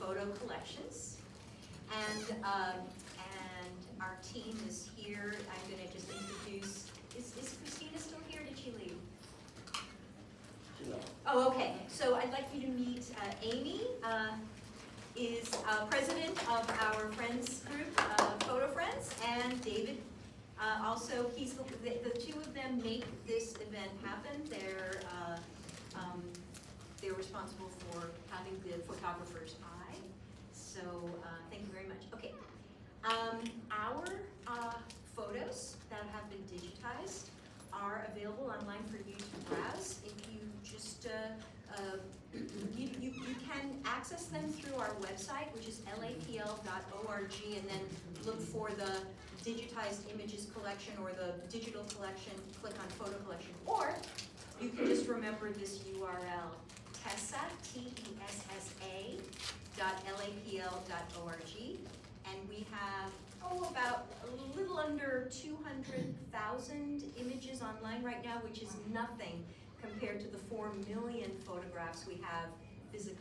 photo collections. And our team is here. I'm going to just introduce, is Christina still here, or did she leave? No. Oh, okay. So I'd like you to meet Amy, is president of our friends group, Photo Friends, and David. Also, he's the two of them make this event happen. They're responsible for having the photographer's eye. So thank you very much. Okay, our photos that have been digitized are available online for you to browse. If you just you can access them through our website, which is lapl.org, and then look for the digitized images collection or the digital collection, click on photo collection. Or you can just remember this URL, Tessa, T-E-S-S-A, .lapl.org. And we have, about a little under 200,000 images online right now, which is nothing compared to the 4 million photographs we have physically.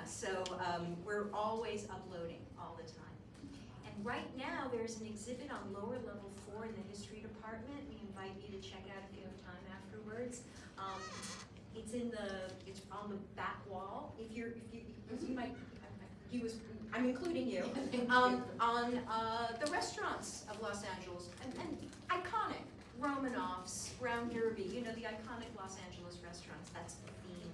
So we're always uploading all the time. And right now, there's an exhibit on lower level 4 in the history department. We invite you to check out if you have time afterwards. It's on the back wall. I'm including you, on the restaurants of Los Angeles, and iconic, Romanoff's, Brown Derby, the iconic Los Angeles restaurants, that's the theme.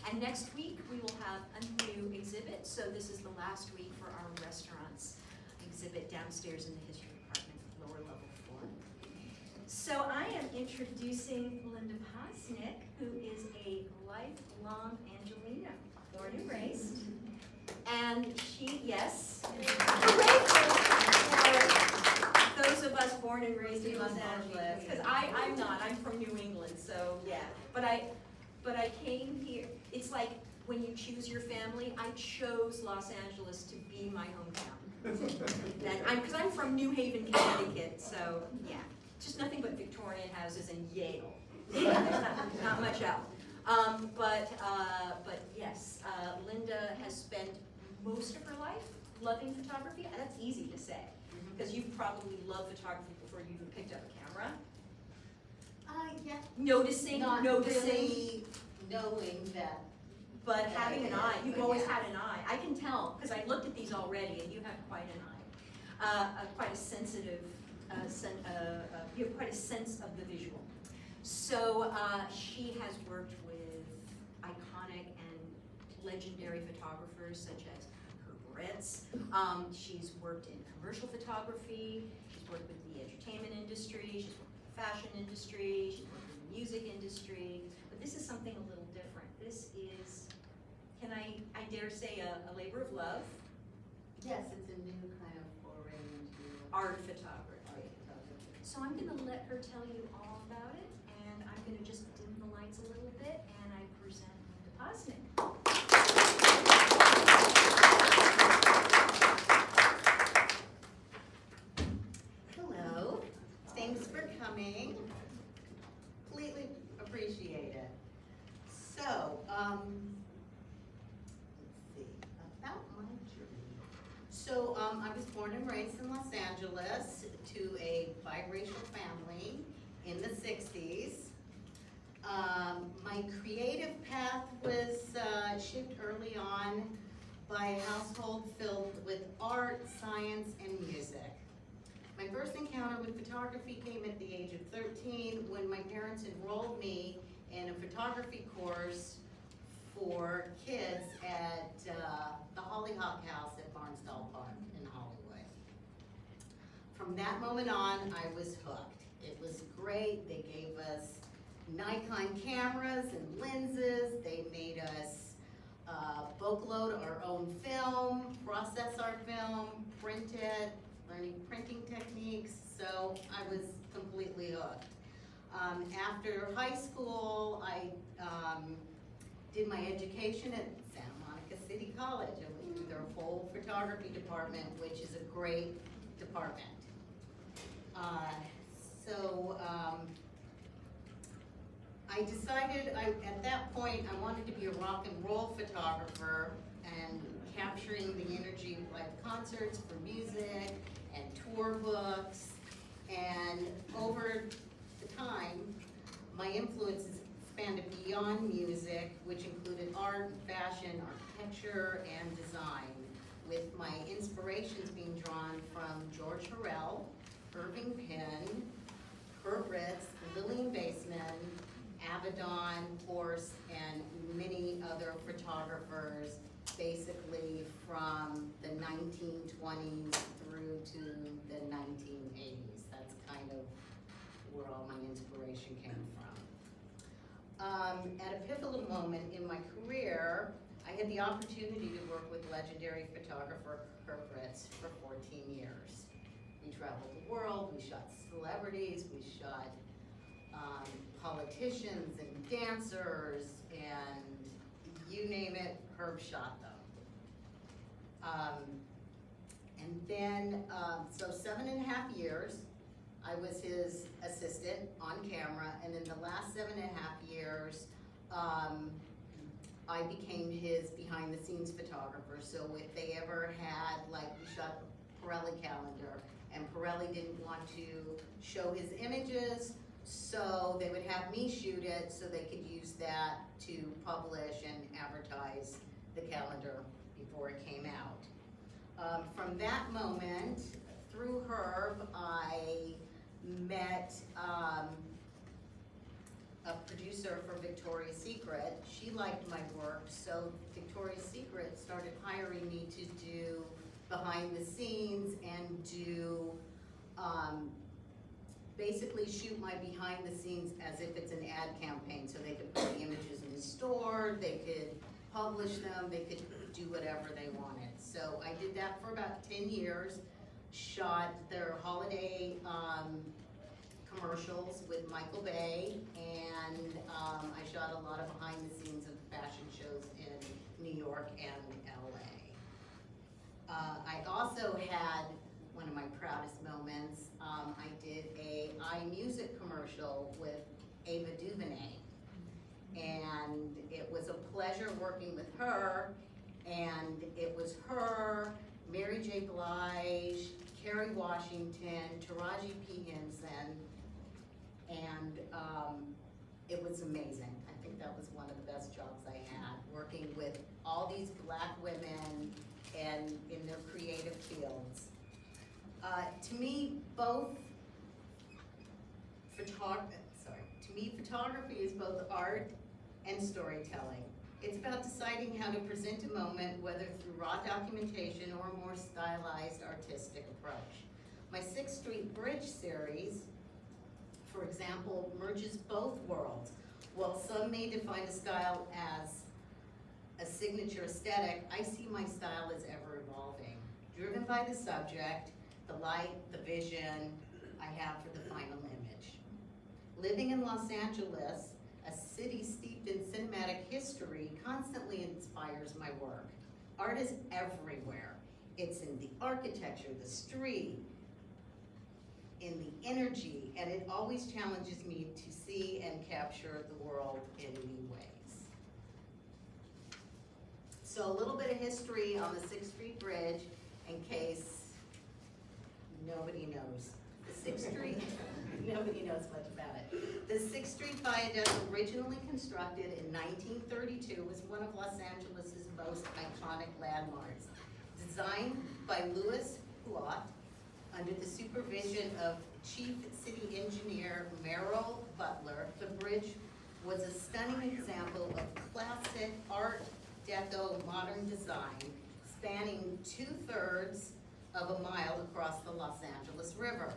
And next week, we will have a new exhibit, so this is the last week for our restaurants exhibit downstairs in the history department, lower level 4. So I am introducing Linda Posnick, who is a lifelong Angelina, born and raised. And she, yes, for those of us born and raised in Los Angeles, because I'm not, I'm from New England, so yeah. But I came here, it's like when you choose your family, I chose Los Angeles to be my hometown. Because I'm from New Haven, Connecticut, so yeah. Just nothing but Victorian houses and Yale. There's not much else. But yes, Linda has spent most of her life loving photography. That's easy to say, because you probably loved photography before you even picked up a camera. Yeah. Noticing. Really knowing that. But having an eye, you've always had an eye. I can tell, because I looked at these already, and you have quite an eye. Quite a sensitive, you have quite a sense of the visual. So she has worked with iconic and legendary photographers such as Ritz. She's worked in commercial photography. She's worked with the entertainment industry. She's worked with the fashion industry. She's worked with the music industry. But this is something a little different. This is, can I dare say, a labor of love? Yes, it's a new kind of foray into art photography. So I'm going to let her tell you all about it, and I'm going to just dim the lights a little bit, and I present Linda Posnick. Hello, thanks for coming. Completely appreciate it. So, let's see, about my journey. So, I was born and raised in Los Angeles to a biracial family in the 60s. My creative path was shaped early on by a household filled with art, science, and music. My first encounter with photography came at the age of 13 when my parents enrolled me in a photography course for kids at the Hollyhock House at Barnsdall Park in Hollywood. From that moment on, I was hooked. It was great. They gave us Nikon cameras and lenses. They made us bulk load our own film, process our film, print it, learning printing techniques. So I was completely hooked. After high school, I did my education at Santa Monica City College. I went through their whole photography department, which is a great department. I decided at that point I wanted to be a rock and roll photographer and capture concerts, for music, and tour books. And over the time, my influences expanded beyond music, which included art, fashion, architecture, and design, with my inspirations being drawn from George Hurrell, Irving Penn, Kurt Ritz, Lillian Baseman, Avedon, Horst, and many other photographers, basically from the 1920s through to the 1980s. That's kind of where all my inspiration came from. At a pivotal moment in my career, I had the opportunity to work with legendary photographer Kurt Ritz for 14 years. We traveled the world, we shot celebrities, we shot politicians and dancers, and you name it, Herb shot them. And then, so 7.5 years, I was his assistant on camera, and in the last 7.5 years, I became his behind-the-scenes photographer. So if they ever had, like, we shot the Pirelli calendar, and Pirelli didn't want to show his images, so they would have me shoot it so they could use that to publish and advertise the calendar before it came out. From that moment, through Herb, I met a producer for Victoria's Secret. She liked my work, so Victoria's Secret started hiring me to do behind the scenes and do basically shoot my behind the scenes as if it's an ad campaign, so they could put the images in the store, they could publish them, they could do whatever they wanted. So I did that for about 10 years, shot their holiday commercials with Michael Bay, and I shot a lot of behind the scenes of fashion shows in New York and LA. I also had one of my proudest moments. I did a iMusic commercial with Ava DuVernay, and it was a pleasure working with her, and it was her, Mary J. Blige, Kerry Washington, Taraji P. Henson, and it was amazing. I think that was one of the best jobs I had, working with all these Black women and in their creative fields. To me, photography is both art and storytelling. It's about deciding how to present a moment, whether through raw documentation or a more stylized artistic approach. My 6th Street Bridge series, for example, merges both worlds. While some may define a style as a signature aesthetic, I see my style as ever evolving, driven by the subject, the light, the vision I have for the final image. Living in Los Angeles, a city steeped in cinematic history, constantly inspires my work. Art is everywhere. It's in the architecture, the street, in the energy, and it always challenges me to see and capture the world in new ways. So a little bit of history on the 6th Street Bridge, in case nobody knows. The 6th Street, nobody knows much about it. The 6th Street Viaduct, originally constructed in 1932, was one of Los Angeles' most iconic landmarks. Designed by Louis Huot, under the supervision of Chief City Engineer Merrill Butler, the bridge was a stunning example of classic Art Deco modern design, spanning 2/3 of a mile across the Los Angeles River.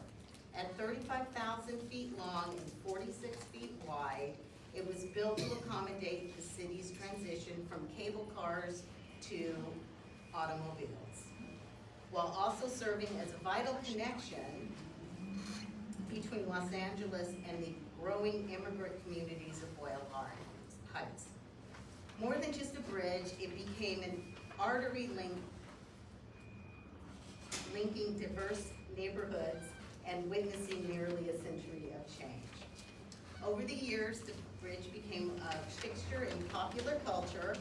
At 35,000 feet long and 46 feet wide, it was built to accommodate the city's transition from cable cars to automobiles, while also serving as a vital connection between Los Angeles and the growing immigrant communities of Boyle Heights. More than just a bridge, it became an artery linking diverse neighborhoods and witnessing nearly a century of change. Over the years, the bridge became a fixture in popular culture,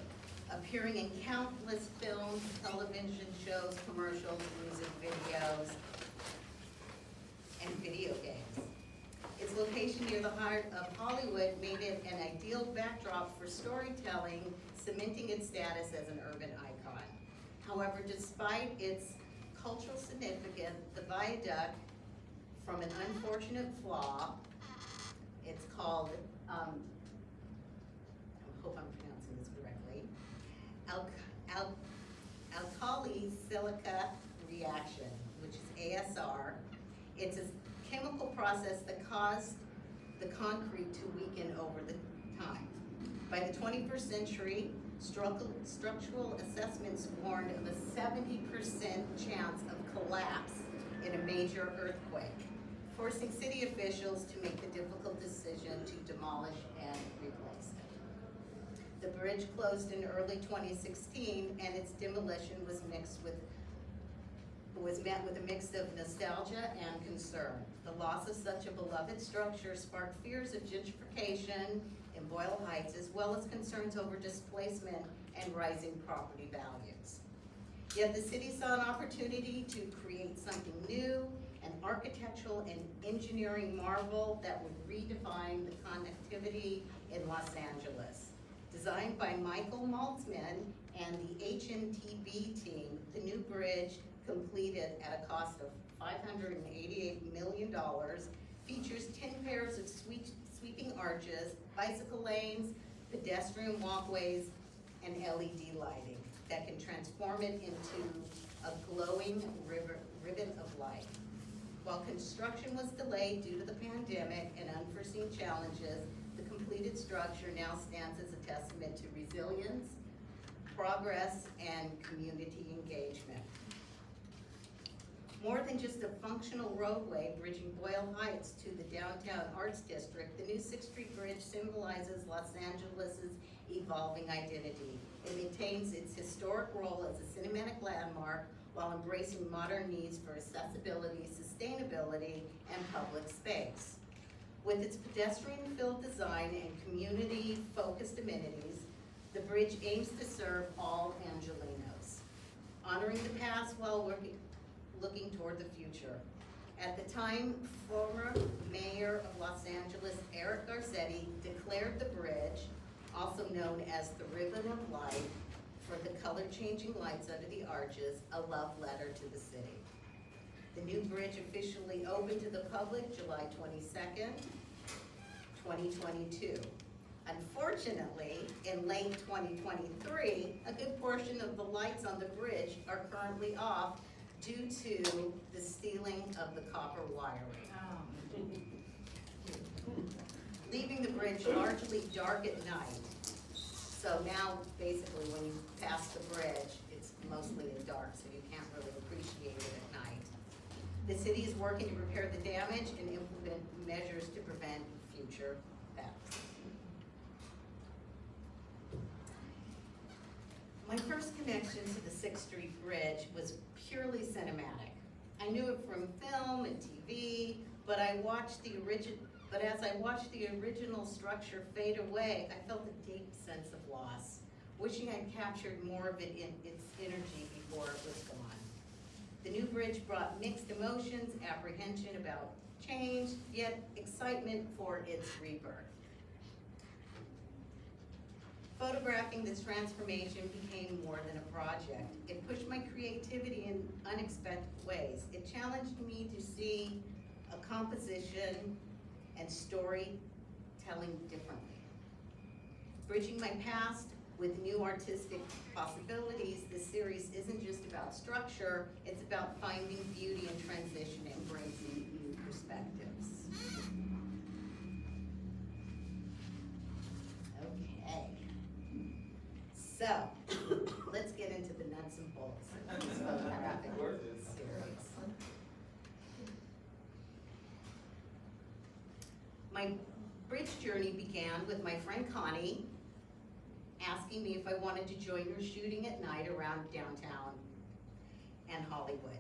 appearing in countless films, television, television shows, commercials, music videos, and video games. Its location near the heart of Hollywood made it an ideal backdrop for storytelling, cementing its status as an urban icon. However, despite its cultural significance, the viaduct, from an unfortunate flaw, it's called, I hope I'm pronouncing this correctly, alkali silica reaction, which is ASR. It's a chemical process that caused the concrete to weaken over the time. By the 21st century, structural assessments warned of a 70% chance of collapse in a major earthquake, forcing city officials to make the difficult decision to demolish and replace it. The bridge closed in early 2016, and its demolition was met with a mix of nostalgia and concern. The loss of such a beloved structure sparked fears of gentrification in Boyle Heights, as well as concerns over displacement and rising property values. Yet the city saw an opportunity to create something new, an architectural and engineering marvel that would redefine the connectivity in Los Angeles. Designed by Michael Maltzman and the HNTB team, the new bridge, completed at a cost of $588 million, features 10 pairs of sweeping arches, bicycle lanes, pedestrian walkways, and LED lighting that can transform it into a glowing ribbon of light. While construction was delayed due to the pandemic and unforeseen challenges, the completed structure now stands as a testament to resilience, progress, and community engagement. More than just a functional roadway bridging Boyle Heights to the downtown arts district, the new 6th Street Bridge symbolizes Los Angeles' evolving identity. It maintains its historic role as a cinematic landmark while embracing modern needs for accessibility, sustainability, and public space. With its pedestrian-filled design and community-focused amenities, the bridge aims to serve all Angelenos, honoring the past while looking toward the future. At the time, former Mayor of Los Angeles, Eric Garcetti, declared the bridge, also known as the Ribbon of Light, for the color-changing lights under the arches, a love letter to the city. The new bridge officially opened to the public July 22nd, 2022. Unfortunately, in late 2023, a good portion of the lights on the bridge are currently off due to the stealing of the copper wiring, leaving the bridge largely dark at night. So now, basically, when you pass the bridge, it's mostly in dark, so you can't really appreciate it at night. The city is working to repair the damage and implement measures to prevent future thefts. My first connection to the 6th Street Bridge was purely cinematic. I knew it from film and TV, but as I watched the original structure fade away, I felt a deep sense of loss, wishing I'd captured more of it in its energy before it was gone. The new bridge brought mixed emotions, apprehension about change, yet excitement for its rebirth. Photographing this transformation became more than a project. It pushed my creativity in unexpected ways. It challenged me to see a composition and storytelling differently. Bridging my past with new artistic possibilities, this series isn't just about structure, it's about finding beauty in transition and embracing new perspectives. Okay. So, let's get into the nuts and bolts of this photographic series. My bridge journey began with my friend Connie asking me if I wanted to join her shooting at night around downtown and Hollywood.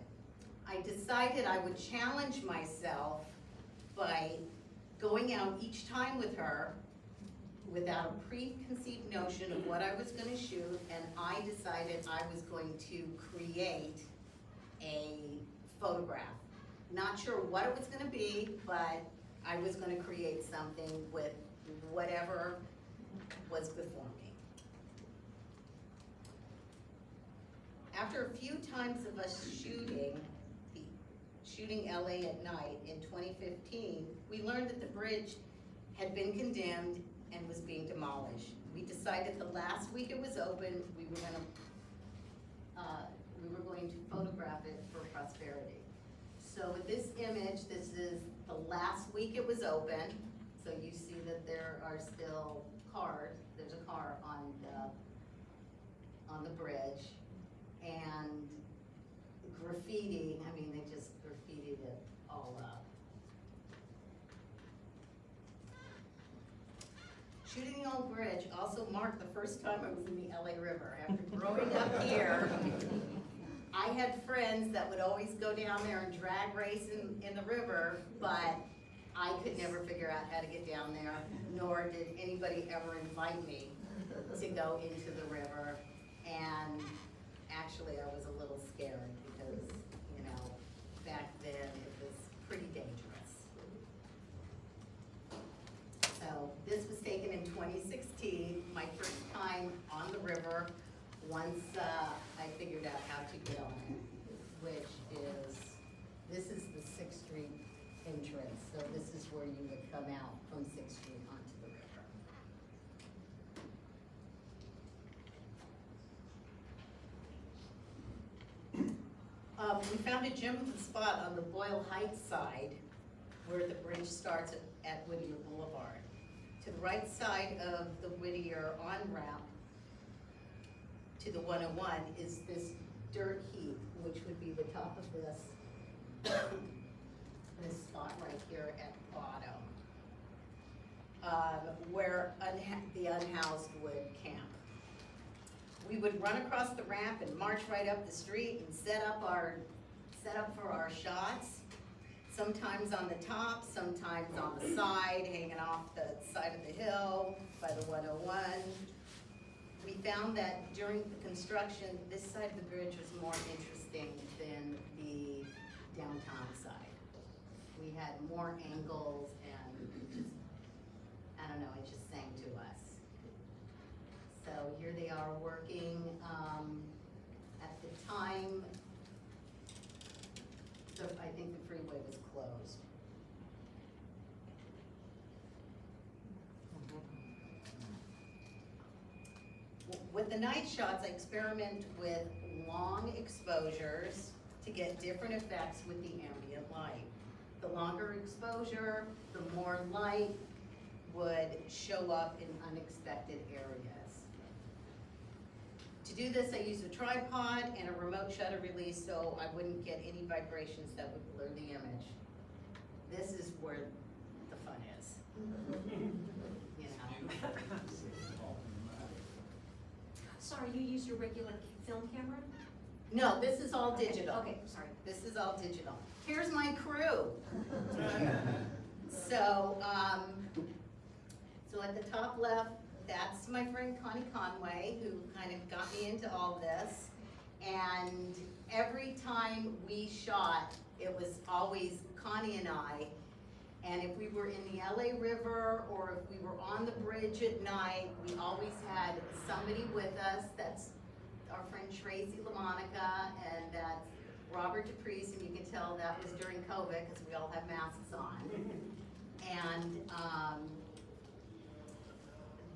I decided I would challenge myself by going out each time with her without a preconceived notion of what I was gonna shoot, and I decided I was going to create a photograph. Not sure what it was gonna be, but I was gonna create something with whatever was before me. After a few times of us shooting LA at night in 2015, we learned that the bridge had been condemned and was being demolished. We decided the last week it was open, we were going to photograph it for posterity. So with this image, this is the last week it was open. So you see that there are still cars. There's a car on the bridge, and graffiti. I mean, they just graffitied it all up. Shooting the old bridge also marked the first time I was in the LA River. After growing up here, I had friends that would always go down there and drag race in the river, but I could never figure out how to get down there, nor did anybody ever invite me to go into the river. And actually, I was a little scared because, you know, back then it was pretty dangerous. So this was taken in 2016, my first time on the river, once I figured out how to get on it, which is, this is the 6th Street entrance. So this is where you would come out from 6th Street onto the river. We found a gem of a spot on the Boyle Heights side where the bridge starts at Whittier Boulevard. To the right side of the Whittier on-ramp to the 101 is this dirt heap, which would be the top of this spot right here at the bottom, where the unhoused would camp. We would run across the ramp and march right up the street and set up for our shots. Sometimes on the top, sometimes on the side, hanging off the side of the hill by the 101. We found that during the construction, this side of the bridge was more interesting than the downtown side. We had more angles and just, I don't know, it just sang to us. So here they are working. At the time, I think the freeway was closed. With the night shots, I experiment with long exposures to get different effects with the ambient light. The longer exposure, the more light would show up in unexpected areas. To do this, I used a tripod and a remote shutter release so I wouldn't get any vibrations that would blur the image. This is where the fun is. You know. Sorry, you used your regular film camera? No, this is all digital. Okay, sorry. This is all digital. Here's my crew. So, so at the top left, that's my friend Connie Conway, who kind of got me into all this. And every time we shot, it was always Connie and I. And if we were in the LA River or if we were on the bridge at night, we always had somebody with us. That's our friend Tracy LaMonica, and that's Robert DePriest, and you can tell that was during COVID because we all have masks on. And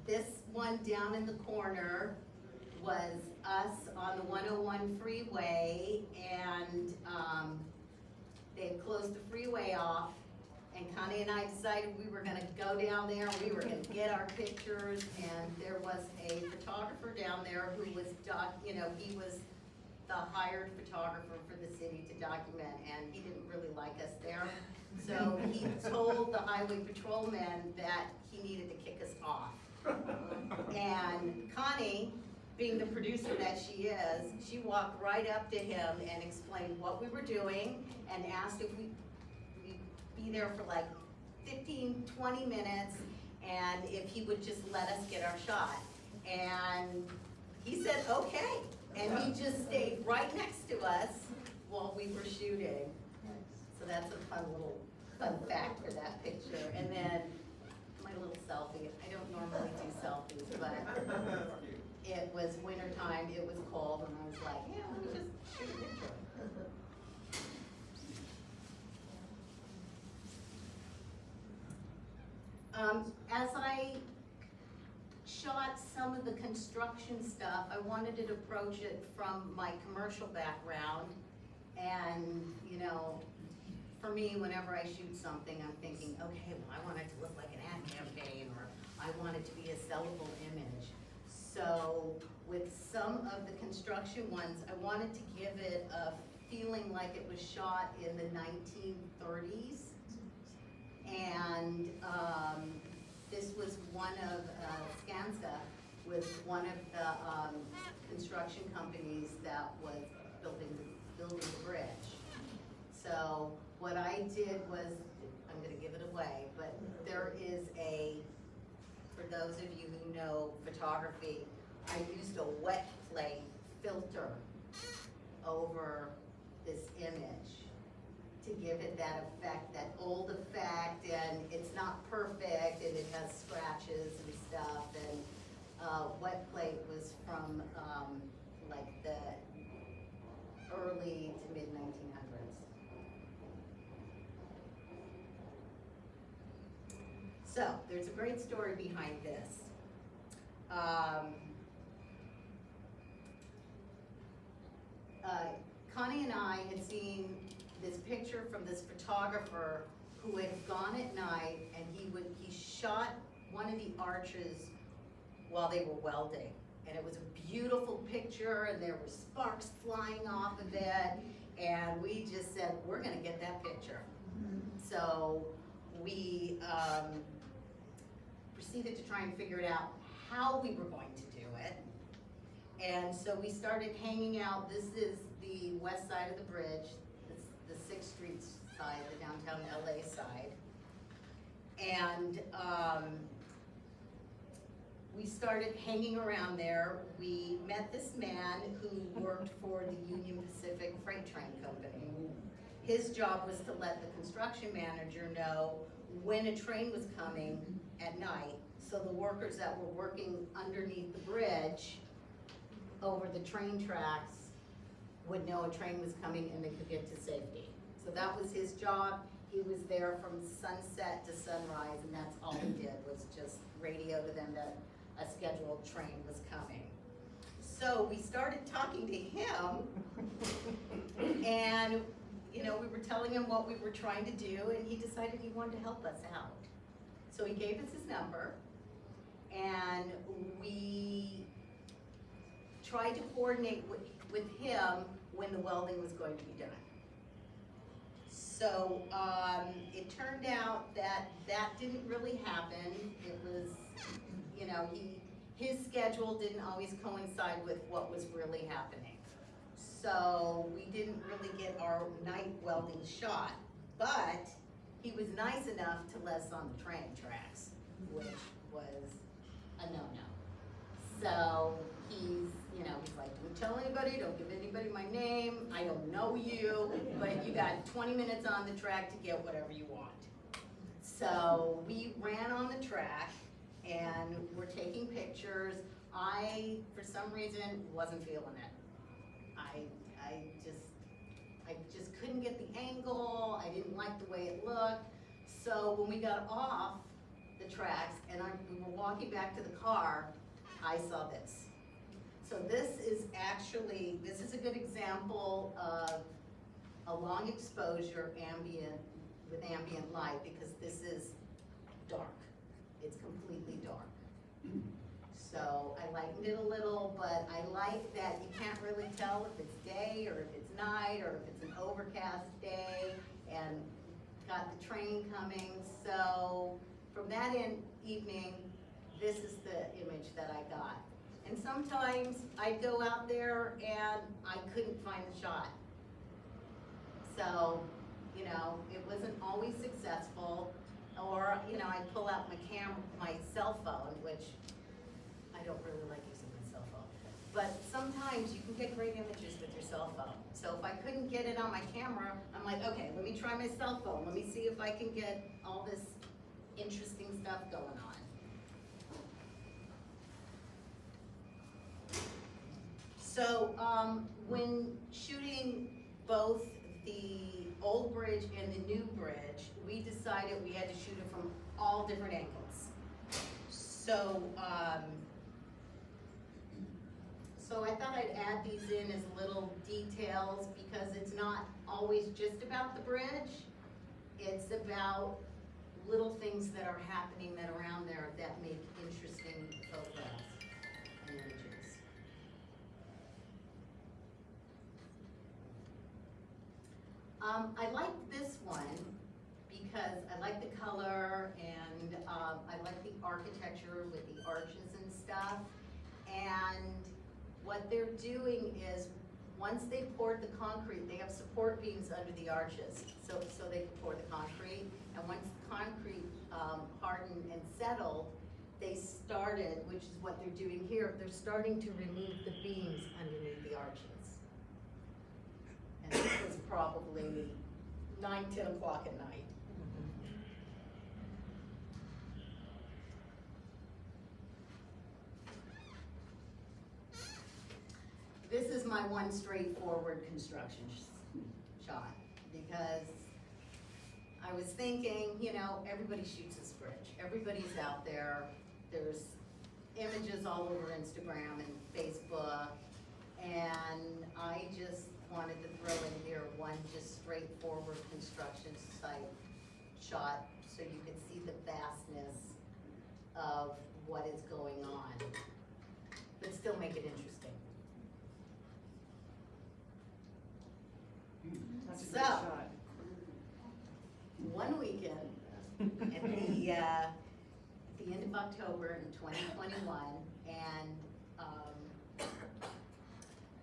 this one down in the corner was us on the 101 freeway, and they had closed the freeway off. And Connie and I decided we were gonna go down there, we were gonna get our pictures, and there was a photographer down there who was, he was the hired photographer for the city to document, and he didn't really like us there. So he told the highway patrolman that he needed to kick us off. And Connie, being the producer that she is, she walked right up to him and explained what we were doing and asked if we'd be there for like 15, 20 minutes, and if he would just let us get our shot. And he said, okay, and he just stayed right next to us while we were shooting. So that's a fun fact for that picture. And then my little selfie. I don't normally do selfies, but it was wintertime, it was cold, and I was like, yeah, let me just shoot a picture. As I shot some of the construction stuff, I wanted to approach it from my commercial background. And, you know, for me, whenever I shoot something, I'm thinking, okay, well, I want it to look like an ad campaign, or I want it to be a sellable image. So with some of the construction ones, I wanted to give it a feeling like it was shot in the 1930s. And this was one of, Skanska was one of the construction companies that was building the bridge. So what I did was, I'm gonna give it away, but there is for those of you who know photography, I used a wet plate filter over this image to give it that effect, that old effect, and it's not perfect, and it has scratches and stuff, and wet plate was from like the early to mid 1900s. So there's a great story behind this. Connie and I had seen this picture from this photographer who had gone at night, and he shot one of the arches while they were welding. And it was a beautiful picture, and there were sparks flying off of it, and we just said, we're gonna get that picture. So we proceeded to try and figure it out how we were going to do it. And so we started hanging out. This is the west side of the bridge, the 6th Street side, the downtown LA side. And we started hanging around there. We met this man who worked for the Union Pacific Freight Train Company. His job was to let the construction manager know when a train was coming at night, so the workers that were working underneath the bridge over the train tracks would know a train was coming and they could get to safety. So that was his job. He was there from sunset to sunrise, and that's all he did, was just radio to them that a scheduled train was coming. So we started talking to him, and you know, we were telling him what we were trying to do, and he decided he wanted to help us out. So he gave us his number, and we tried to coordinate with him when the welding was going to be done. So it turned out that didn't really happen. It was, you know, his schedule didn't always coincide with what was really happening. So we didn't really get our night welding shot, but he was nice enough to let us on the train tracks, which was a no-no. So he's like, don't tell anybody, don't give anybody my name, I don't know you, but you got 20 minutes on the track to get whatever you want. So we ran on the track, and we're taking pictures. I, for some reason, wasn't feeling it. I just couldn't get the angle. I didn't like the way it looked. So when we got off the tracks and we were walking back to the car, I saw this. So this is a good example of a long exposure with ambient light, because this is dark. It's completely dark. So I lightened it a little, but I like that you can't really tell if it's day or if it's night or if it's an overcast day, and got the train coming. So from that evening, this is the image that I got. And sometimes I'd go out there and I couldn't find the shot. So, you know, it wasn't always successful. or, you know, I pull out my cell phone, which I don't really like using my cell phone. But sometimes you can get great images with your cell phone. So if I couldn't get it on my camera, I'm like, okay, let me try my cell phone. Let me see if I can get all this interesting stuff going on. So when shooting both the old bridge and the new bridge, we decided we had to shoot it from all different angles. So, so I thought I'd add these in as little details because it's not always just about the bridge. It's about little things that are happening that are around there that make interesting photographs and images. I like this one because I like the color and I like the architecture with the arches and stuff. And what they're doing is, once they poured the concrete, they have support beams under the arches, so they can pour the concrete. And once the concrete hardened and settled, they started, which is what they're doing here, they're starting to remove the beams underneath the arches. And this was probably 9, 10 o'clock at night. This is my one straightforward construction shot, because I was thinking, you know, everybody shoots this bridge. Everybody's out there. There's images all over Instagram and Facebook, and I just wanted to throw in here one just straightforward construction site shot so you could see the vastness of what is going on, but still make it interesting. That's a So, great shot. one weekend at the end of October in 2021, and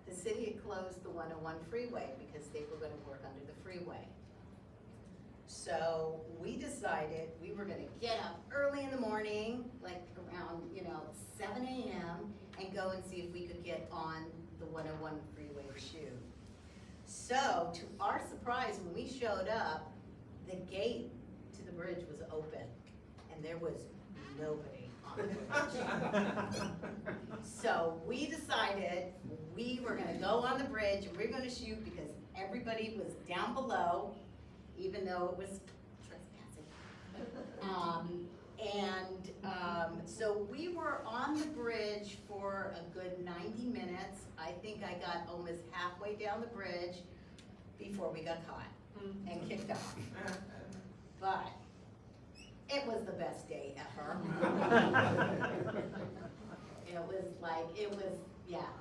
the city had closed the 101 freeway because they were going to work under the freeway. So we decided we were going to get up early in the morning, like around 7 a.m. and go and see if we could get on the 101 freeway to shoot. So to our surprise, when we showed up, the gate to the bridge was open and there was nobody on the bridge. So we decided we were gonna go on the bridge and we were gonna shoot because everybody was down below, even though it was trespassing. So we were on the bridge for a good 90 minutes. I think I got almost halfway down the bridge before we got caught and kicked off. But it was the best day ever.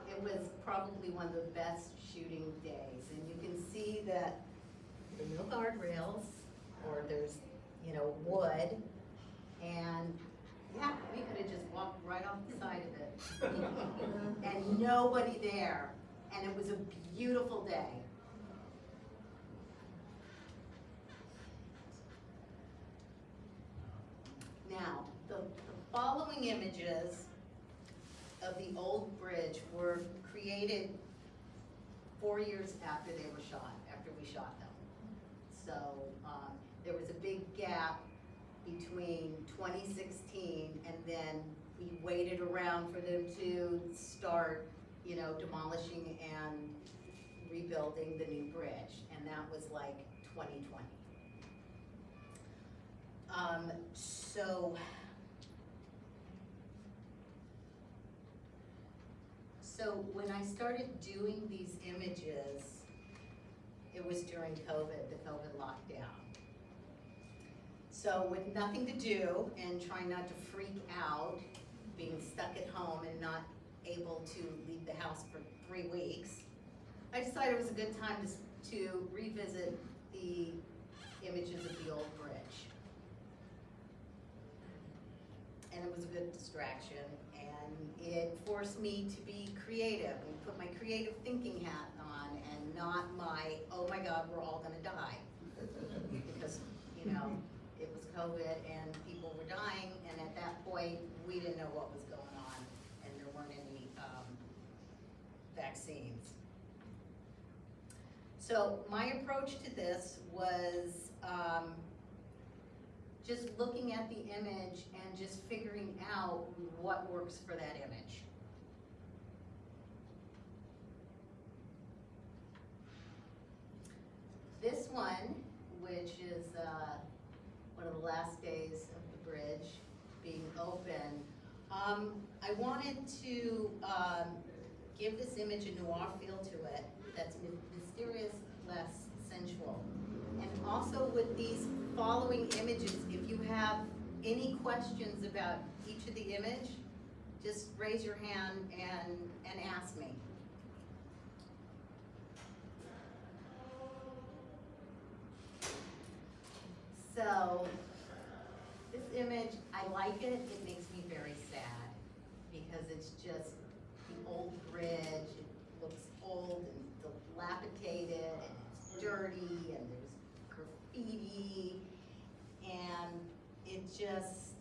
It was probably one of the best shooting days. And you can see that there are no guardrails, or there's, wood. And yeah, we could have just walked right off the side of it. And nobody there. And it was a beautiful day. Now, the following images of the old bridge were created 4 years after they were shot, after we shot them. So there was a big gap between 2016 and then we waited around for them to start, demolishing and rebuilding the new bridge, and that was like 2020. So when I started doing these images, it was during COVID, the COVID lockdown. So with nothing to do and trying not to freak out, being stuck at home and not able to leave the house for 3 weeks, I decided it was a good time to revisit the images of the old bridge. And it was a good distraction, and it forced me to be creative and put my creative thinking hat on and not my, oh my God, we're all gonna die. Because, it was COVID and people were dying, and at that point, we didn't know what was going on, and there weren't any vaccines. So my approach to this was just looking at the image and just figuring out what works for that image. This one, which is one of the last days of the bridge being open, I wanted to give this image a noir feel to it that's mysterious, less sensual. And also with these following images, if you have any questions about each of the image, just raise your hand and ask me. So, this image, I like it. It makes me very sad because it's just the old bridge. It looks old and dilapidated and it's dirty and there's graffiti, and it just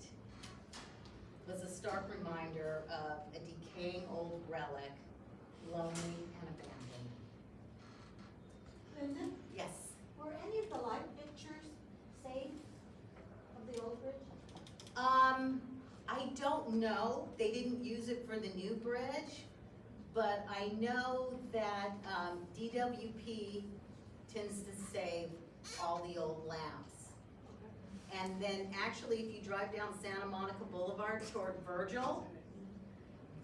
was a stark reminder of a decaying old relic, lonely and abandoned. Linda, Yes. were any of the light pictures saved of the old bridge? I don't know. They didn't use it for the new bridge, but I know that DWP tends to save all the old lamps. And then actually, if you drive down Santa Monica Boulevard toward Virgil,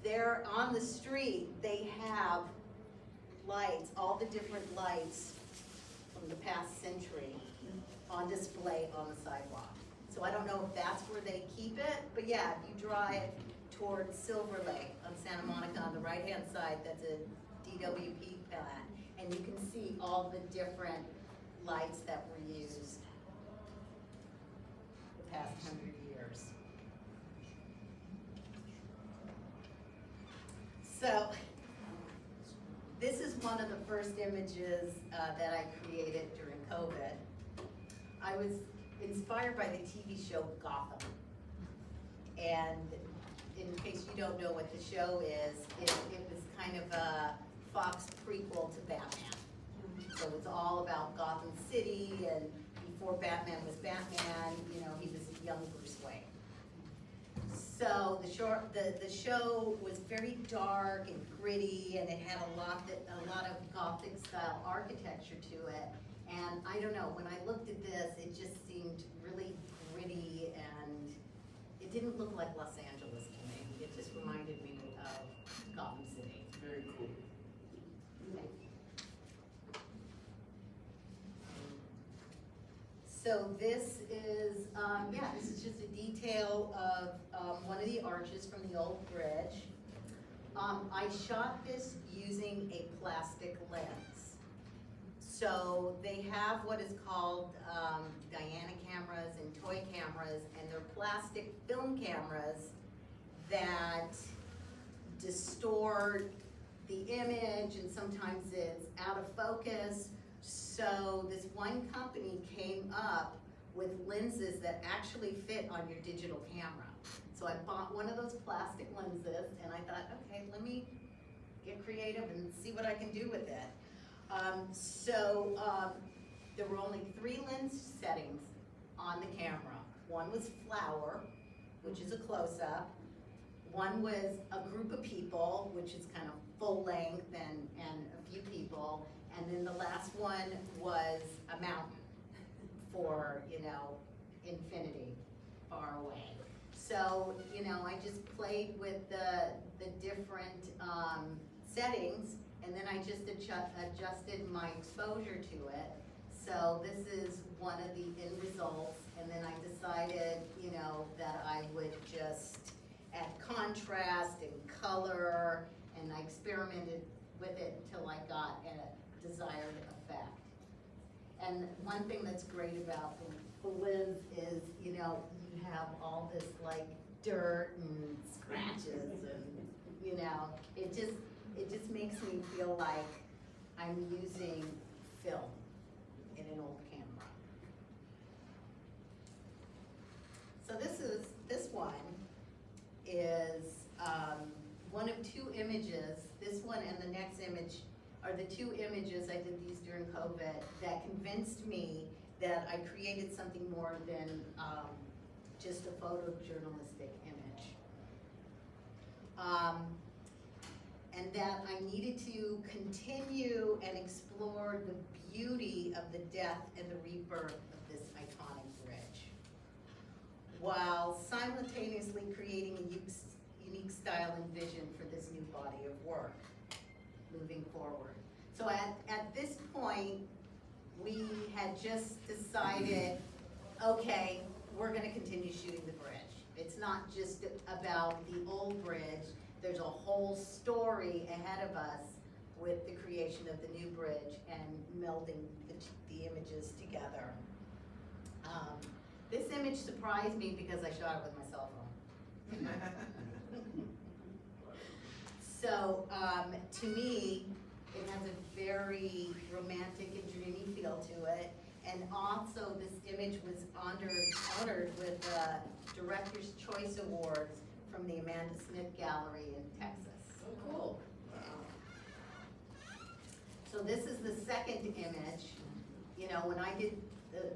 there on the street, they have lights, all the different lights from the past century on display on the sidewalk. So I don't know if that's where they keep it, but yeah, if you drive towards Silver Lake on Santa Monica on the right-hand side, that's a DWP plant, and you can see all the different lights that were used the past 100 years. So, this is one of the first images that I created during COVID. I was inspired by the TV show Gotham. And in case you don't know what the show is, it was kind of a Fox prequel to Batman. So it's all about Gotham City, and before Batman was Batman, you know, he was young Bruce Wayne. So the show was very dark and gritty, and it had a lot of Gothic style architecture to it. And I don't know, when I looked at this, it just seemed really gritty, and it didn't look like Los Angeles to me. It just reminded me of Gotham City. Very cool. So this is, this is just a detail of one of the arches from the old bridge. I shot this using a plastic lens. So they have what is called Diana cameras and toy cameras, and they're plastic film cameras that distort the image, and sometimes it's out of focus. So this one company came up with lenses that actually fit on your digital camera. So I bought one of those plastic lenses, and I thought, okay, let me get creative and see what I can do with it. There were only 3 lens settings on the camera. One was flower, which is a close-up. One was a group of people, which is kind of full length and a few people. And then the last one was a mountain for, you know, infinity, far away. So, you know, I just played with the different settings, and then I just adjusted my exposure to it. So this is one of the end results, and then I decided, you know, that I would just add contrast and color, and I experimented with it until I got a desired effect. And one thing that's great about the lens is, you know, you have all this like dirt and scratches, and you know, it just makes me feel like I'm using film in an old camera. are the two images, I did these during COVID, that convinced me that I created something more than just a photojournalistic image. And that I needed to continue and explore the beauty of the death and the rebirth of this iconic bridge, while simultaneously creating a unique style and vision for this new body of work moving forward. So at this point, we had just decided, okay, we're gonna continue shooting the bridge. It's not just about the old bridge, there's a whole story ahead of us with the creation of the new bridge and melding the images together. This image surprised me because I shot it with my cell phone. So, to me, it has a very romantic and dreamy feel to it. And also, this image was honored with Director's Choice Awards from the Amanda Smith Gallery in Texas. Oh, cool. So this is the second image. You know, when I did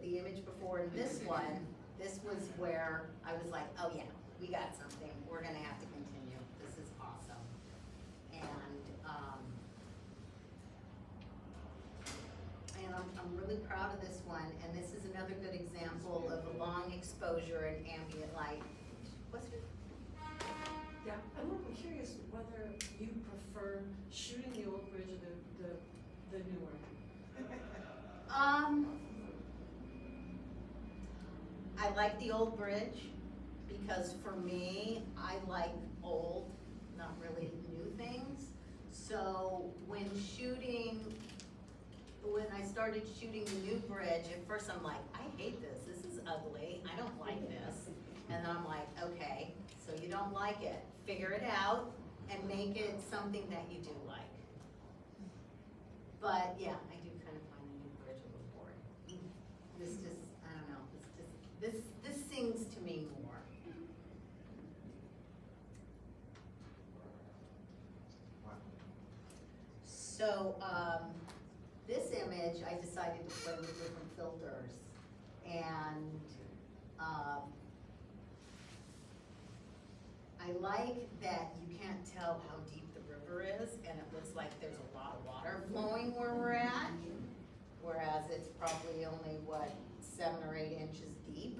the image before and this one, this was where I was like, oh yeah, we got something. We're gonna have to continue. This is awesome. And I'm really proud of this one. And this is another good example of a long exposure and ambient light. What's your? Yeah, I'm a little curious whether you prefer shooting the old bridge or the new one. I like the old bridge because for me, I like old, not really new things. So when I started shooting the new bridge, at first I'm like, I hate this. This is ugly. I don't like this. And then I'm like, okay, so you don't like it. Figure it out and make it something that you do like. But yeah, I do kind of find the new bridge a little boring. This just, I don't know, this sings to me more. So, this image, I decided to play with different filters. And, I like that you can't tell how deep the river is, and it looks like there's a lot of water flowing where we're at, whereas it's probably only, 7 or 8 inches deep.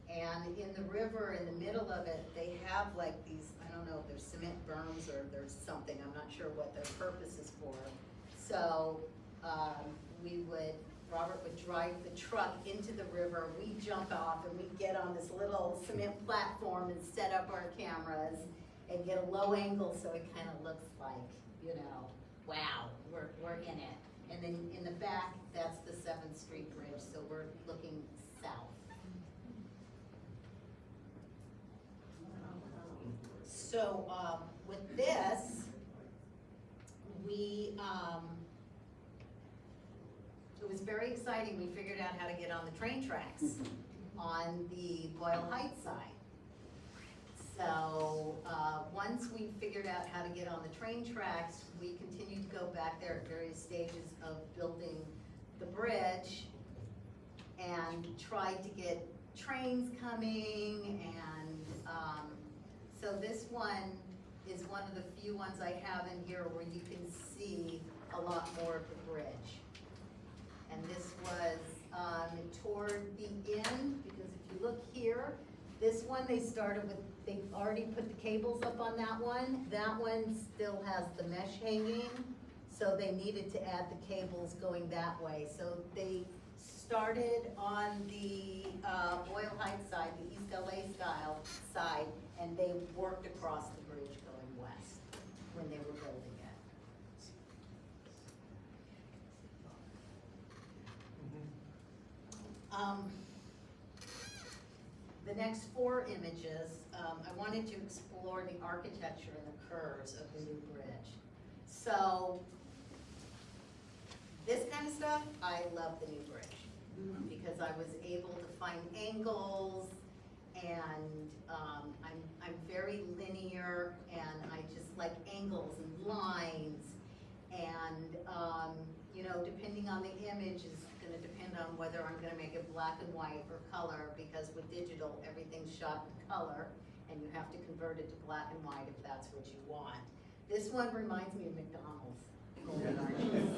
And in the river, in the middle of it, they have like these, I don't know if there's cement berms or there's something, I'm not sure what their purpose is for. So Robert would drive the truck into the river, we jump off and we get on this little cement platform and set up our cameras and get a low angle so it kind of looks like, you know, wow, we're in it. And then in the back, that's the 7th Street Bridge, so we're looking south. So with this, it was very exciting. We figured out how to get on the train tracks on the Boyle Heights side. So once we figured out how to get on the train tracks, we continued to go back there at various stages of building the bridge and tried to get trains coming. And so this one is one of the few ones I have in here where you can see a lot more of the bridge. And this was toward the end, because if you look here, this one they started with, they already put the cables up on that one. That one still has the mesh hanging, so they needed to add the cables going that way. So they started on the Boyle Heights side, the East LA style side, and they worked across the bridge going west when they were building it. The next 4 images, I wanted to explore the architecture and the curves of the new bridge. So, this kind of stuff, I love the new bridge because I was able to find angles, and I'm very linear, and I just like angles and lines, And, you know, depending on the image is gonna depend on whether I'm gonna make it black and white or color, because with digital, everything's shot in color, and you have to convert it to black and white if that's what you want. This one reminds me of McDonald's. Golden Arches.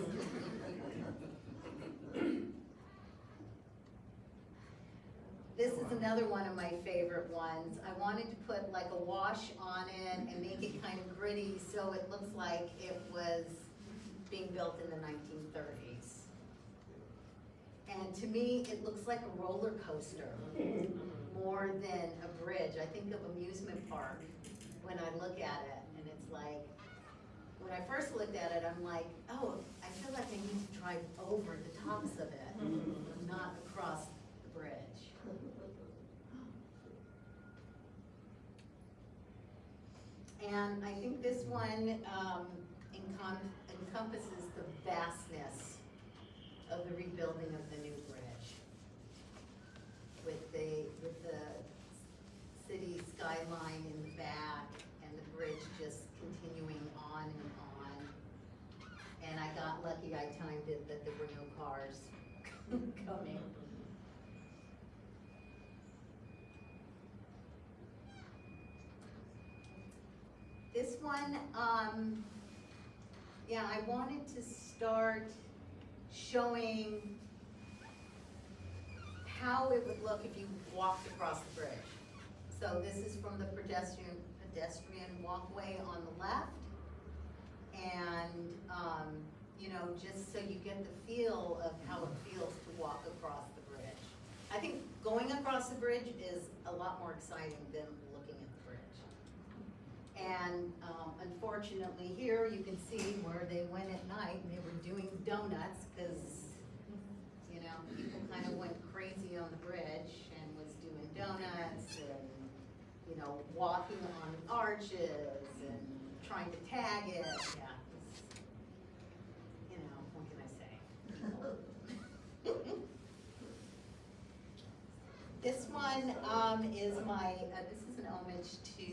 This is another one of my favorite ones. I wanted to put like a wash on it and make it kind of gritty so it looks like it was being built in the 1930s. And to me, it looks like a roller coaster more than a bridge. I think of amusement park when I look at it, and it's like, when I first looked at it, I'm like, oh, I feel like I need to drive over the tops of it, not across the bridge. And I think this one encompasses the vastness of the rebuilding of the new bridge. With the city skyline in the back and the bridge just continuing on and on. And I got lucky, I timed it that there were no cars coming. This one, yeah, I wanted to start showing how it would look if you walked across the bridge. So this is from the pedestrian walkway on the left. And, you know, just so you get the feel of how it feels to walk across the bridge. I think going across the bridge is a lot more exciting than looking at the bridge. And unfortunately here you can see where they went at night and they were doing donuts because, you know, people kind of went crazy on the bridge and was doing donuts and, you know, walking on arches and trying to tag it. Yeah, it's, you know, what can I say? This one is my, this is an homage to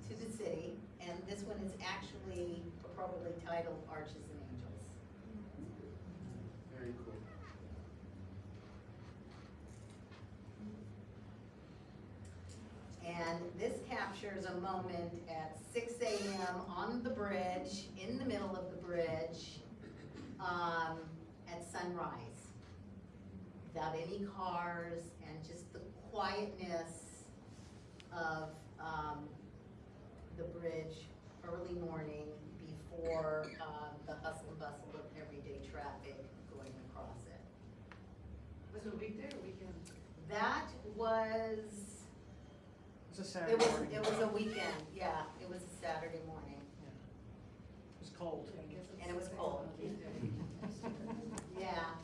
the city, and this one is actually appropriately titled Arches and Angels. Very cool. And this captures a moment at 6 a.m. on the bridge, in the middle of the bridge, at sunrise. Without any cars and just the quietness of the bridge early morning before the hustle and bustle of everyday traffic going across it. Was it a weekday or weekend? That was, It's a Saturday morning. it was a weekend, yeah, it was a Saturday morning. It was cold. I guess it's And it was the same cold. on a weekday. Yeah.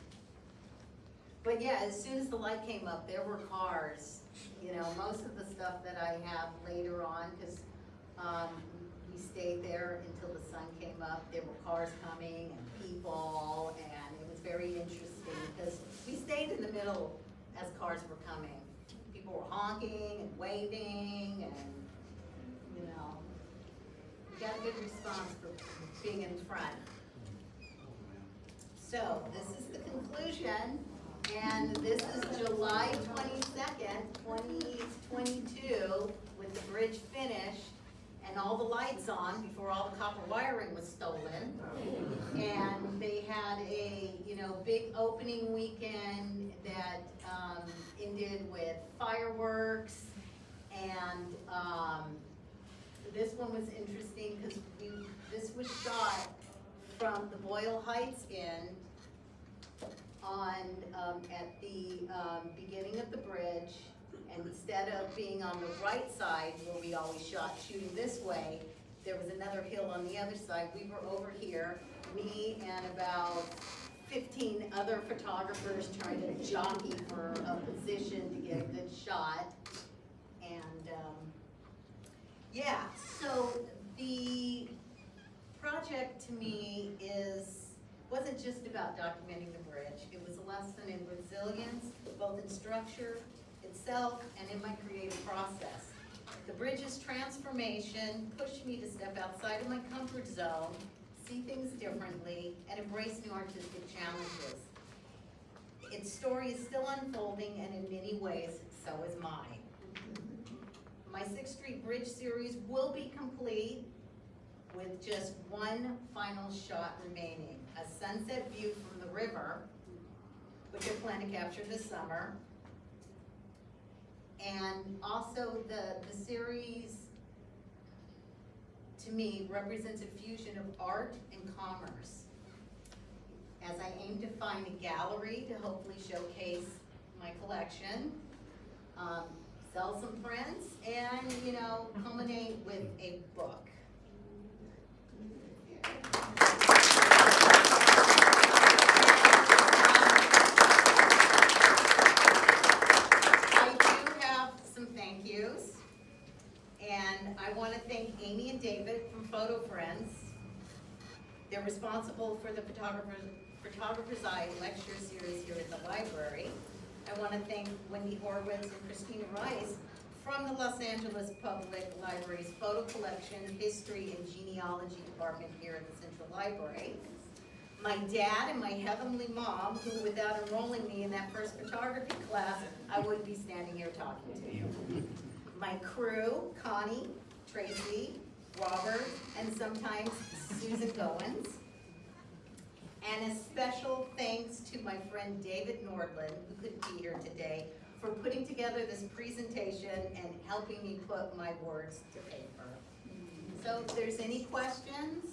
But yeah, as soon as the light came up, there were cars. You know, most of the stuff that I have later on, because we stayed there until the sun came up. There were cars coming and people, and it was very interesting because we stayed in the middle as cars were coming. People were honking and waving, and you know, we got a good response for being in front. So this is the conclusion, and this is July 22nd, 2022, with the bridge finished and all the lights on before all the copper wiring was stolen. And they had a, you know, big opening weekend that ended with fireworks, and this one was interesting because this was shot from the Boyle Heights Inn on at the beginning of the bridge, and instead of being on the right side where we always shot shooting this way, there was another hill on the other side. We were over here, me and about 15 other photographers trying to jockey for a position to get a good shot. And yeah, so the project to me wasn't just about documenting the bridge. It was a lesson in resilience, both in structure itself and in my creative process. The bridge's transformation pushed me to step outside of my comfort zone, see things differently, and embrace new artistic challenges. Its story is still unfolding, and in many ways, so is mine. My 6th Street Bridge series will be complete with just one final shot remaining, a sunset view from the river, which I plan to capture this summer. And also the series, to me, represents a fusion of art and commerce, as I aim to find a gallery to hopefully showcase my collection, sell some prints, and, you know, culminate with a book. I do have some thank yous, and I want to thank Amy and David from Photo Friends. They're responsible for the Photographer's Eye lecture series here at the library. I want to thank Wendy Horowitz and Christina Rice from the Los Angeles Public Library's Photo Collection, History, and Genealogy Department here at the Central Library. My dad and my heavenly mom, who without enrolling me in that first photography class, I wouldn't be standing here talking to you. My crew, Connie, Tracy, Robert, and sometimes Susan Goins. And a special thanks to my friend David Nordland, who couldn't be here today, for putting together this presentation and helping me put my words to paper. So if there's any questions,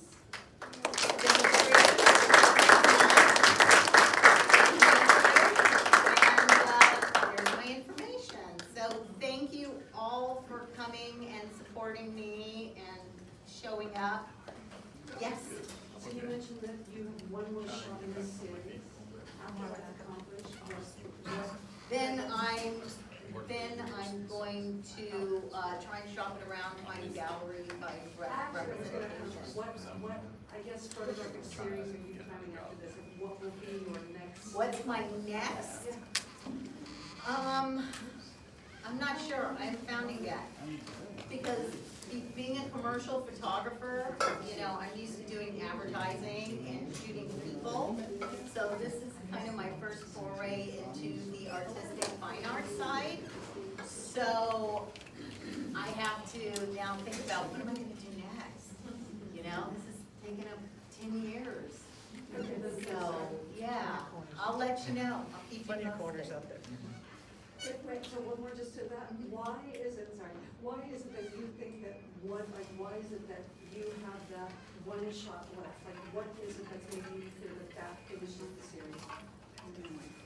here's my information. So thank you all for coming and supporting me and showing up. Yes? So you mentioned that you have one more shot in this series. How will that accomplish? Then I'm going to try and shop it around, find a gallery by representation. What, I guess, photographic series are you planning after this? And what will be your next? What's my next? I'm not sure, I haven't found it yet. Because being a commercial photographer, you know, I'm used to doing advertising and shooting people. So this is kind of my first foray into the artistic fine art side. So I have to now think about, what am I gonna do next? You know, this is taking up 10 years. So, yeah, I'll let you know, I'll keep you Plenty of posted. corners out there. Wait, so one more just to that, why is it that you think that why is it that you have that one shot left? Like, what is it that's making you feel that that finishes the series?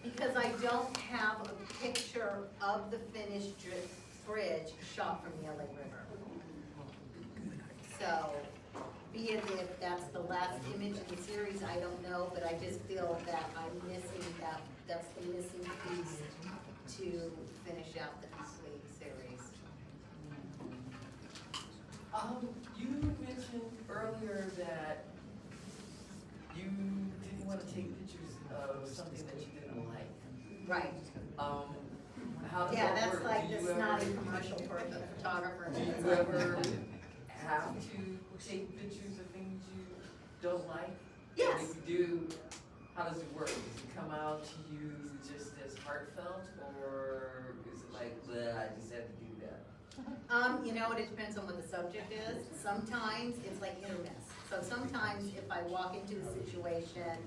Because I don't have a picture of the finished bridge shot from the LA River. So, be it if that's the last image in the series, I don't know, but I just feel that I'm missing that's the missing piece to finish out the complete series. You mentioned earlier that you didn't want to take pictures of something that you didn't like. Right. How does Yeah, that that's work? like Do the you ever- snotty commercial for a photographer. Do you ever have to take pictures of things you don't like? Yes. And if you do, how does it work? Does it come out to you just as heartfelt, or is it like, bleh, I just had to do that? You know, it depends on what the subject is. Sometimes it's like hit or miss. So sometimes if I walk into a situation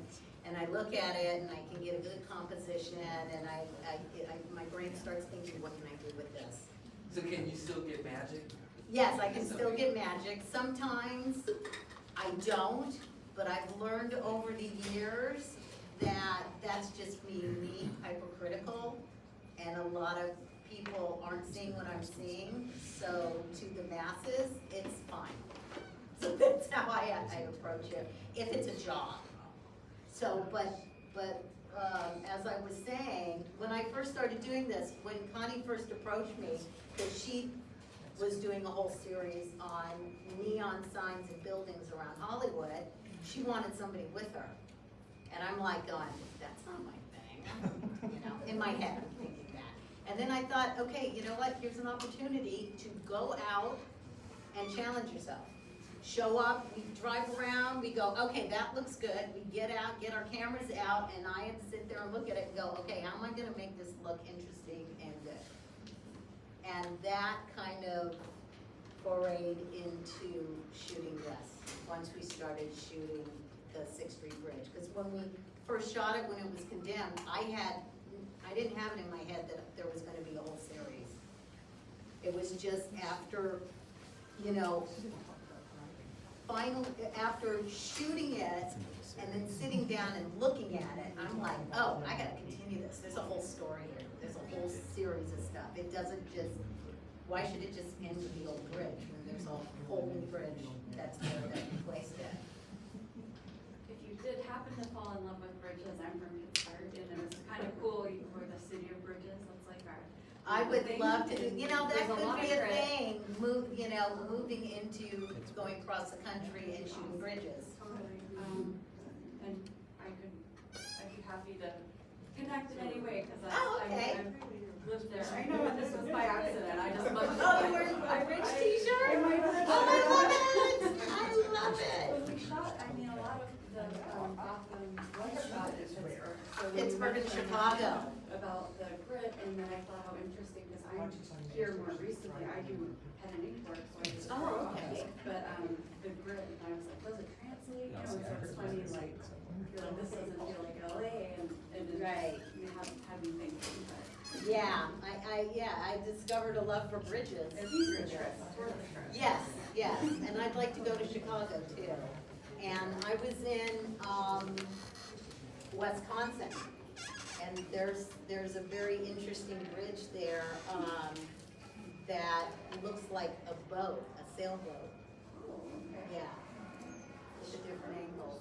and I look at it and I can get a good composition and my brain starts thinking, what can I do with this? So can you still get magic? Yes, I can still get magic. Sometimes I don't, but I've learned over the years that that's just me being hypercritical, and a lot of people aren't seeing what I'm seeing, so to the masses, it's fine. So that's how I approach it, if it's a job. So, but as I was saying, when I first started doing this, when Connie first approached me, because she was doing a whole series on neon signs and buildings around Hollywood, she wanted somebody with her. And I'm like going, that's not my thing, you know, in my head, I'm thinking that. And then I thought, okay, you know what, here's an opportunity to go out and challenge yourself. show up, we drive around, we go, okay, that looks good, we get out, get our cameras out, and I have to sit there and look at it and go, okay, how am I gonna make this look interesting and good? And that kind of forayed into shooting this, once we started shooting the 6th Street Bridge. Because when we first shot it, when it was condemned, I didn't have it in my head that there was gonna be a whole series. It was just after, you know, after shooting it and then sitting down and looking at it, I'm like, oh, I gotta continue this. There's a whole story here. There's a whole series of stuff. It doesn't just, why should it just end with the old bridge when there's a whole new bridge that's there that replaced it? If you did happen to fall in love with bridges, I'm from Pittsburgh, and it's kind of cool, we're the city of bridges, that's like our. I would thing. love to do, you know, that There's could lot be of a grit. thing, moving into going across the country and shooting bridges. Totally, and I'd be happy to connect in any way, cause Oh, okay. I've lived there. I know, and this was by accident, I just looked. Oh, you wearing a bridge t-shirt? Oh, I love it! I love it! When we shot, I mean, a lot of the, Gotham was shot in Pittsburgh. So we Pittsburgh and mentioned Chicago. about the grit, and then I thought how interesting, because I'm here more recently, I do pen and ink work, so I just. Oh, okay. But, the grit, and I was like, does it translate, you know, so it's funny, like, you're like, this doesn't feel like LA, and it Right. you had me thinking, but. Yeah, I discovered a love for bridges. It's a trip, it's worth a trip. Yes, yes, and I'd like to go to Chicago too. And I was in, Wisconsin, and there's a very interesting bridge there, that looks like a boat, a sailboat. Yeah, it's a different angle.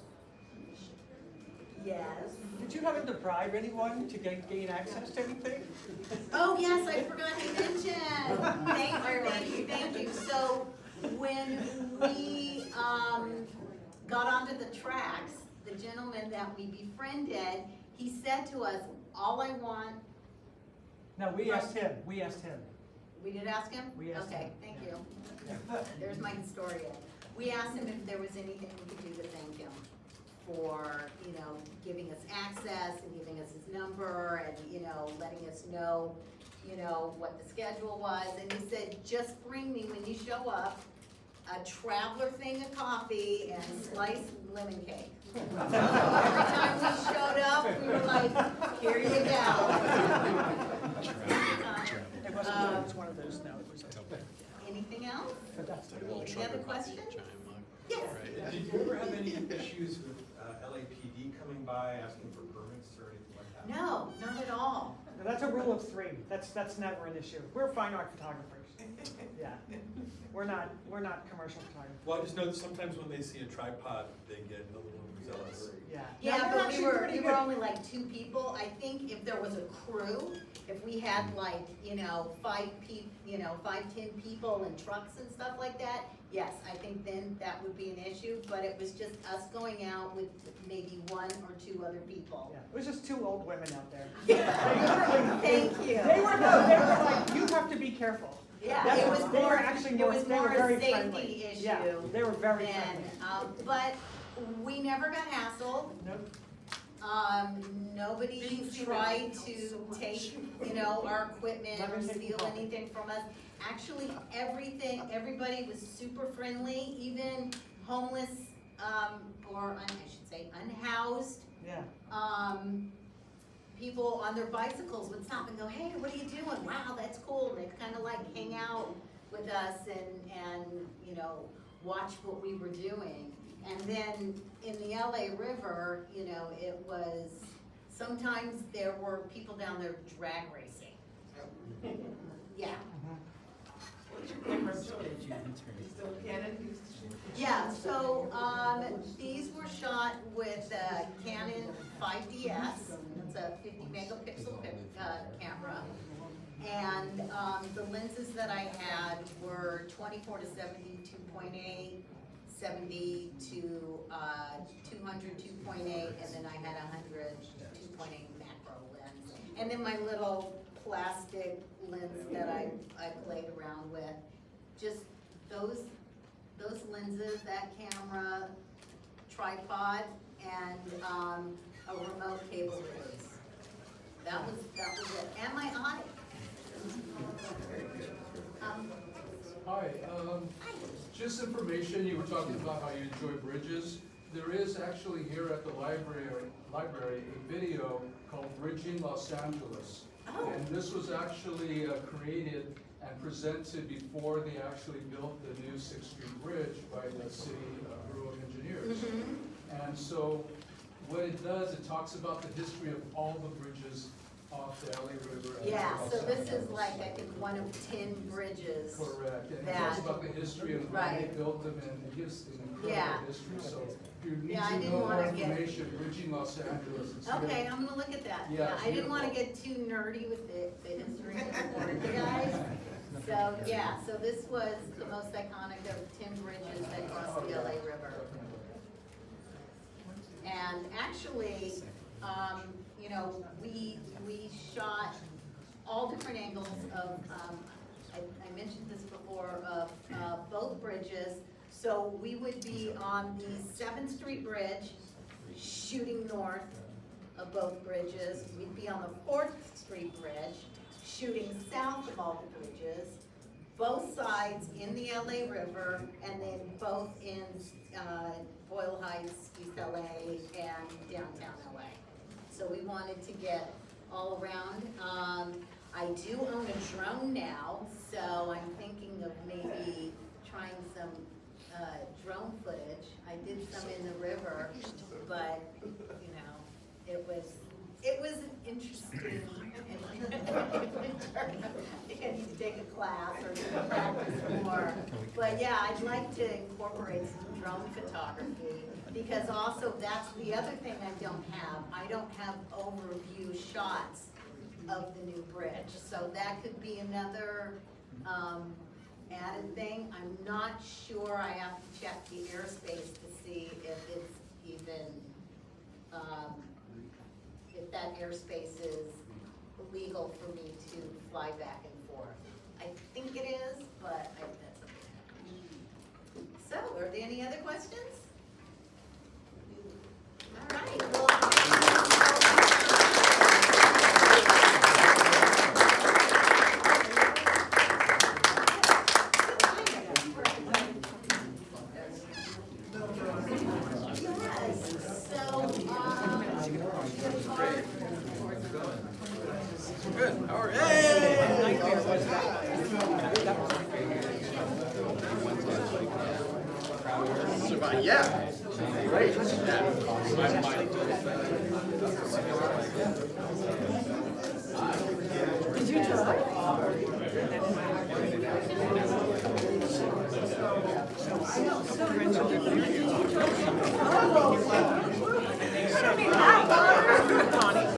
Yes. Did you happen to bribe anyone to gain access to anything? Oh, yes, I forgot to mention. Thank you. So when we, got onto the tracks, the gentleman that we befriended, he said to us, all I want. No, we asked him. We did ask him? We asked Okay, him, thank yeah. you. There's my historian. We asked him if there was anything we could do to thank him for, giving us access and giving us his number and, letting us know, what the schedule was. And he said, just bring me, when you show up, a traveler thing of coffee and sliced lemon cake. So every time we showed up, we were like, here you go. It wasn't one of those, no, it was. Anything else? But that's the Any other questions? Yes. Did you ever have any issues with LAPD coming by asking for permits or anything like that? No, not at all. No, that's a rule of 3. That's never an issue. We're fine art photographers. Yeah. We're not commercial photographers. Well, I just know that sometimes when they see a tripod, they get a little zealous. Yeah. Yeah, No, we're but we actually were, pretty we good. were only like 2 people. I think if there was a crew, if we had like, 5, 10 people and trucks and stuff like that, yes, I think then that would be an issue, but it was just us going out with maybe 1 or 2 other people. Yeah, it was just 2 old women out there. Thank you. They were like, you have to be careful. Yeah, That's it what- was they were more, actually it was they were more a very safety friendly. issue Yeah, they were very than, friendly. but we never got hassled. Nope. Nobody Didn't see tried that to so much. take, our equipment or Never taken steal coffee. anything from us. Actually, everybody was super friendly, even homeless, or I should say unhoused, Yeah. people on their bicycles would stop and go, hey, what are you doing? Wow, that's cool. And they'd kind of like hang out with us and watch what we were doing. And then in the LA River, it was, sometimes there were people down there drag racing. Yeah. Yeah, so, these were shot with a Canon 5DS, that's a 50 megapixel camera. And, the lenses that I had were 24 to 70, 2.8, 70 to, 200, 2.8, and then I had 100, 2.8 macro lens. And then my little plastic lens that I played around with. Just those those lenses, that camera, tripod, and, a remote cable release. That was it, and my eye. Hi, just information, you were talking about how you enjoy bridges. There is actually here at the library a video called Bridging Los Angeles. Oh. And this was actually created and presented before they actually built the new 6th Street Bridge by the City Bureau of Engineers. And so what it does, it talks about the history of all the bridges off the LA River. and Yeah, Los so this is Angeles. like, I think, one of 10 bridges. Correct, and it that- talks about the history of why they Right. built them, and it gives an Yeah. incredible history, so if you need Yeah, I to didn't know more wanna get- information, Bridging Los Angeles, it's here. Okay, I'm gonna look at that. Yeah, Yeah, it's I didn't wanna beautiful. get too nerdy with the history of the guys. So, yeah, so this was the most iconic of 10 bridges that cross the LA River. And actually, you know, we shot all different angles of, I mentioned this before, of both bridges. So we would be on the 7th Street Bridge, shooting north of both bridges. We'd be on the 4th Street Bridge, shooting south of all the bridges, both sides in the LA River, and then both in Boyle Heights, East LA, and downtown LA. So we wanted to get all around. I do own a drone now, so I'm thinking of maybe trying some drone footage. I did some in the river, but, you know, it was interesting. I think I need to take a class or practice more. But yeah, I'd like to incorporate some drone photography, because also that's the other thing I don't have. I don't have overview shots of the new bridge. So that could be another added thing. I'm not sure, I have to check the airspace to see if it's even, if that airspace is legal for me to fly back and forth. I think it is, but that's okay. So, are there any other questions? All right, well, yes, so, Good, how are you? Yeah. Great. Yeah.